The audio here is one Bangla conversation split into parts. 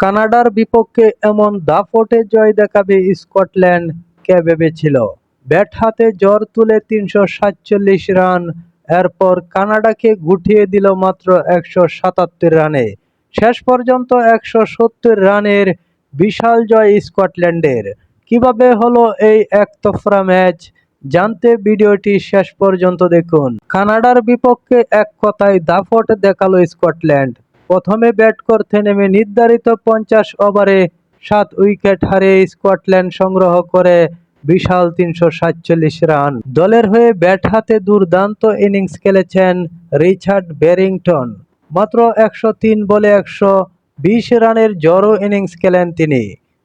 কানাডার বিপক্ষে এমন দাপটে জয় দেখাবে স্কটল্যান্ড, কে ভেবেছিল। ব্যাট হাতে জ্বর তুলে ৩৪৭ রান, এরপর কানাডাকে গুটিয়ে দিল মাত্র ১৭৭ রানে। শেষ পর্যন্ত ১৭০ রানের বিশাল জয় স্কটল্যান্ডের। কিভাবে হলো এই একতরফা ম্যাচ, জানতে ভিডিওটি শেষ পর্যন্ত দেখুন। কানাডার বিপক্ষে এক কথায় দাপট দেখালো স্কটল্যান্ড। প্রথমে ব্যাট করতে নেমে নির্ধারিত ৫০ ওভারে ৭ উইকেট হারিয়ে স্কটল্যান্ড সংগ্রহ করে বিশাল ৩৪৭ রান। দলের হয়ে ব্যাট হাতে দুর্দান্ত ইনিংস খেলেছেন রিচার্ড ব্যারিংটন। মাত্র ১০৩ বলে ১২০ রানের জড়ো ইনিংস খেলেন তিনি।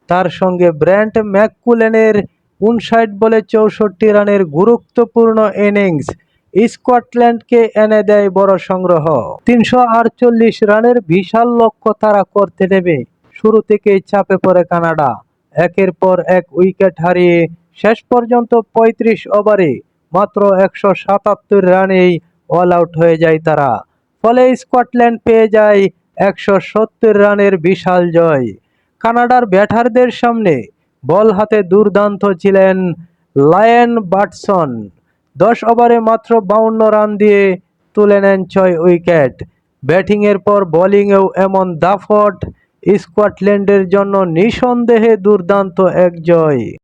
তার সঙ্গে ব্র্যান্ট ম্যাককুলেনের ৫৯ বলে ৬৪ রানের গুরুত্বপূর্ণ ইনিংস স্কটল্যান্ডকে এনে দেয় বড় সংগ্রহ। ৩৪৮ রানের বিশাল লক্ষ্য তারা করতে নেমে শুরু থেকেই চাপে পড়ে কানাডা। একের পর এক উইকেট হারিয়ে শেষ পর্যন্ত ৩৫ ওভারে মাত্র ১৭৭ রানেই অল আউট হয়ে যায় তারা। ফলে স্কটল্যান্ড পেয়ে যায় ১৭০ রানের বিশাল জয়। কানাডার ব্যাটারদের সামনে বল হাতে দুর্দান্ত ছিলেন লায়ন বাটসন। ১০ ওভারে মাত্র ৫২ রান দিয়ে তুলে নেন ৬ উইকেট। ব্যাটিংয়ের পর বোলিংয়েও এমন দাপট স্কটল্যান্ডের জন্য নিঃসন্দেহে দুর্দান্ত এক জয়।